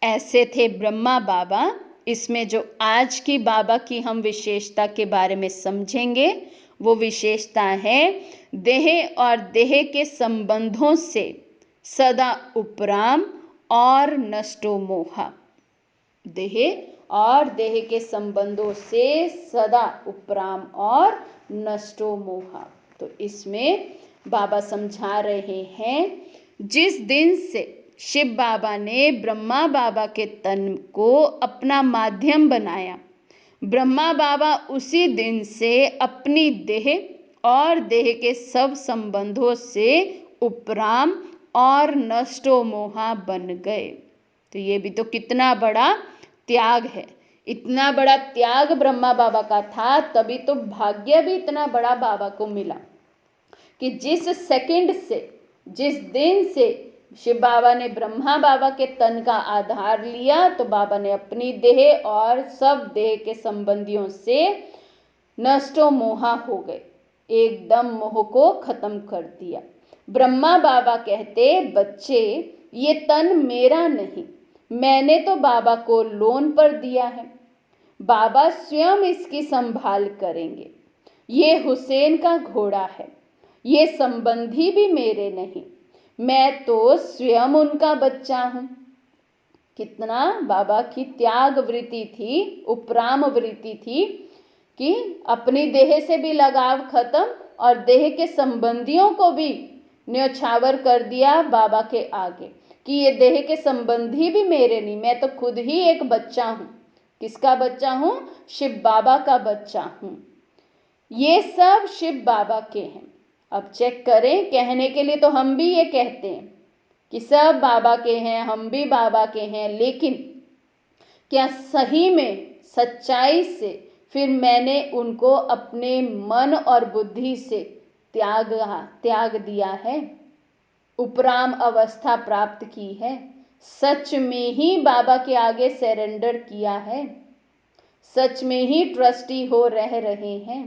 ऐसे थे ब्रह्मा बाबा। इसमें जो आज की बाबा की हम विशेषता के बारे में समझेंगे वो विशेषता है देह और देह के संबंधों से सदा उपराम और नष्टो मोहा। देह और देह के संबंधों से सदा उपराम और नष्टो मोहा। तो इसमें बाबा समझा रहे हैं जिस दिन से शिव बाबा ने ब्रह्मा बाबा के तन को अपना माध्यम बनाया, ब्रह्मा बाबा उसी दिन से अपनी देह और देह के सब संबंधों से उपराम और नष्टो मोहा बन गए। तो ये भी तो कितना बड़ा त्याग है। इतना बड़ा त्याग ब्रह्मा बाबा का था, तभी तो भाग्य भी इतना बड़ा बाबा को मिला कि जिस सेकंड से, जिस दिन से शिव बाबा ने ब्रह्मा बाबा के तन का आधार लिया, तो बाबा ने अपनी देह और सब देह के संबंधियों से नष्टो मोहा हो गए, एकदम मोह को खत्म कर दिया। ब्रह्मा बाबा कहते, बच्चे ये तन मेरा नहीं, मैंने तो बाबा को लोन पर दिया है, बाबा स्वयं इसकी संभाल करेंगे। ये हुसैन का घोड़ा है, ये संबंधी भी मेरे नहीं, मैं तो स्वयं उनका बच्चा हूं। कितना बाबा की त्याग वृत्ति थी, उपराम वृत्ति थी कि अपनी देह से भी लगाव खत्म और देह के संबंधियों को भी न्योछावर कर दिया बाबा के आगे कि ये देह के संबंधी भी मेरे नहीं, मैं तो खुद ही एक बच्चा हूं। किसका बच्चा हूं? शिव बाबा का बच्चा हूं। ये सब शिव बाबा के हैं। अब चेक करें, कहने के लिए तो हम भी ये कहते हैं कि सब बाबा के हैं, हम भी बाबा के हैं, लेकिन क्या सही में सच्चाई से फिर मैंने उनको अपने मन और बुद्धि से त्याग दिया है, उपराम अवस्था प्राप्त की है, सच में ही बाबा के आगे सरेंडर किया है, सच में ही ट्रस्टी हो रह रहे हैं?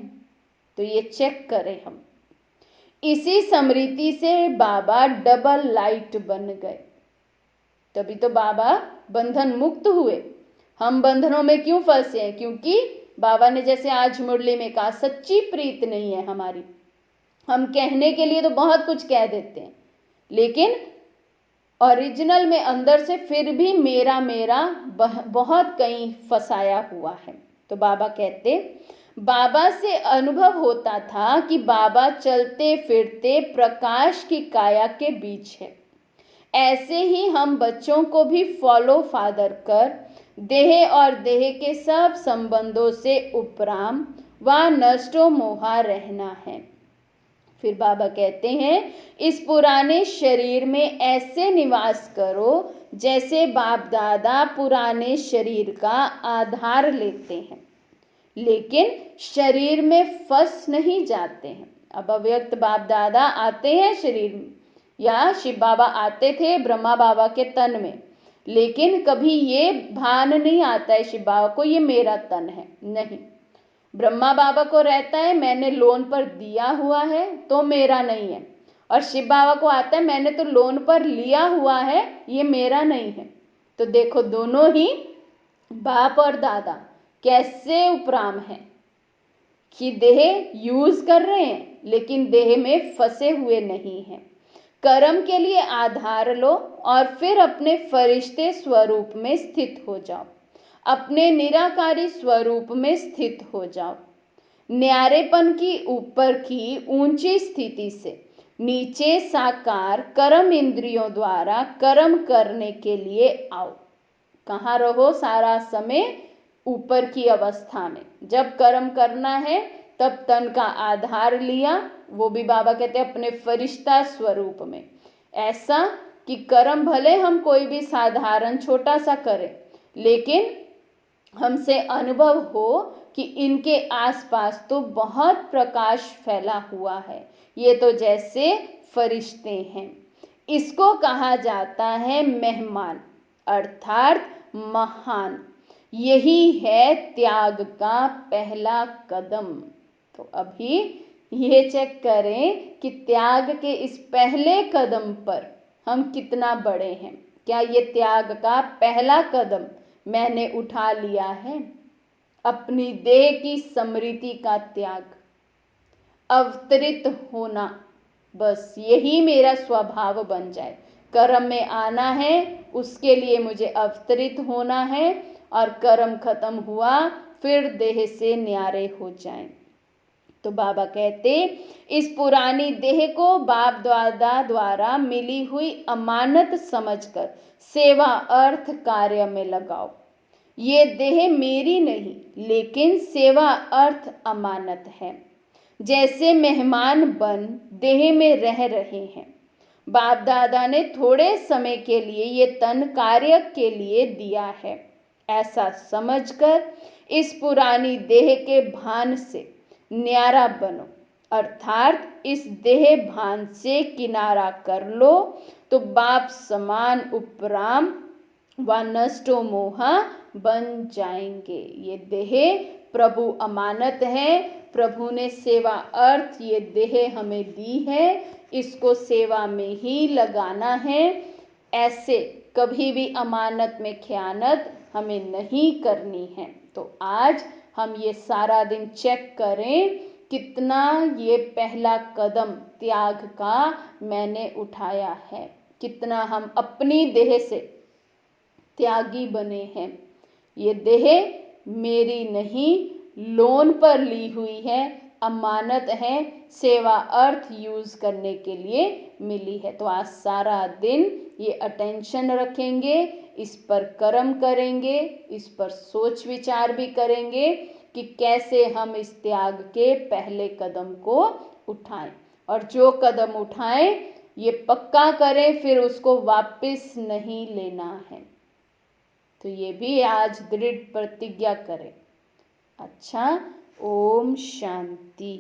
तो ये चेक करें हम। इसी स्मृति से बाबा डबल लाइट बन गए, तभी तो बाबा बंधन मुक्त हुए। हम बंधनों में क्यों फंसे हैं? क्योंकि बाबा ने जैसे आज मुरली में कहा, सच्ची प्रीत नहीं है हमारी। हम कहने के लिए तो बहुत कुछ कह देते हैं, लेकिन ओरिजिनल में अंदर से फिर भी मेरा मेरा बहुत कहीं फंसाया हुआ है। तो बाबा कहते, बाबा से अनुभव होता था कि बाबा चलते फिरते प्रकाश की काया के बीच है। ऐसे ही हम बच्चों को भी फॉलो फादर कर देह और देह के सब संबंधों से उपराम व नष्टो मोहा रहना है। फिर बाबा कहते हैं, इस पुराने शरीर में ऐसे निवास करो जैसे बाप दादा पुराने शरीर का आधार लेते हैं, लेकिन शरीर में फंस नहीं जाते हैं। अब अव्यक्त बाप दादा आते हैं शरीर में, या शिव बाबा आते थे ब्रह्मा बाबा के तन में, लेकिन कभी ये भान नहीं आता है शिव बाबा को ये मेरा तन है, नहीं। ब्रह्मा बाबा को रहता है मैंने लोन पर दिया हुआ है तो मेरा नहीं है, और शिव बाबा को आता है मैंने तो लोन पर लिया हुआ है, ये मेरा नहीं है। तो देखो दोनों ही बाप और दादा कैसे उपराम है कि देह यूज कर रहे हैं लेकिन देह में फंसे हुए नहीं हैं। कर्म के लिए आधार लो और फिर अपने फरिश्ते स्वरूप में स्थित हो जाओ, अपने निराकारी स्वरूप में स्थित हो जाओ। न्यारेपन की ऊपर की ऊंची स्थिति से नीचे साकार कर्म इंद्रियों द्वारा कर्म करने के लिए आओ। कहाँ रहो सारा समय? ऊपर की अवस्था में। जब कर्म करना है तब तन का आधार लिया, वो भी बाबा कहते हैं अपने फरिश्ता स्वरूप में। ऐसा कि कर्म भले हम कोई भी साधारण छोटा सा करें, लेकिन हमसे अनुभव हो कि इनके आसपास तो बहुत प्रकाश फैला हुआ है, ये तो जैसे फरिश्ते हैं। इसको कहा जाता है मेहमान, अर्थात महान। यही है त्याग का पहला कदम। तो अभी ये चेक करें कि त्याग के इस पहले कदम पर हम कितना बड़े हैं, क्या ये त्याग का पहला कदम मैंने उठा लिया है? अपनी देह की स्मृति का त्याग, अवतरित होना, बस यही मेरा स्वभाव बन जाए। कर्म में आना है, उसके लिए मुझे अवतरित होना है, और कर्म खत्म हुआ फिर देह से न्यारे हो जाएं। तो बाबा कहते, इस पुरानी देह को बाप दादा द्वारा मिली हुई अमानत समझकर सेवा अर्थ कार्य में लगाओ। ये देह मेरी नहीं, लेकिन सेवा अर्थ अमानत है। जैसे मेहमान बन देह में रह रहे हैं, बाप दादा ने थोड़े समय के लिए ये तन कार्य के लिए दिया है, ऐसा समझकर इस पुरानी देह के भान से न्यारा बनो, अर्थात इस देह भान से किनारा कर लो, तो बाप समान उपराम व नष्टो मोहा बन जाएंगे। ये देह प्रभु अमानत है, प्रभु ने सेवा अर्थ ये देह हमें दी है, इसको सेवा में ही लगाना है। ऐसे कभी भी अमानत में खयानत हमें नहीं करनी है। तो आज हम ये सारा दिन चेक करें कितना ये पहला कदम त्याग का मैंने उठाया है, कितना हम अपनी देह से त्यागी बने हैं। ये देह मेरी नहीं, लोन पर ली हुई है, अमानत है, सेवा अर्थ यूज करने के लिए मिली है। तो आज सारा दिन ये अटेंशन रखेंगे, इस पर कर्म करेंगे, इस पर सोच विचार भी करेंगे कि कैसे हम इस त्याग के पहले कदम को उठाएं, और जो कदम उठाएं ये पक्का करें फिर उसको वापस नहीं लेना है। तो ये भी आज दृढ़ प्रतिज्ञा करें। अच्छा, ओम शांति।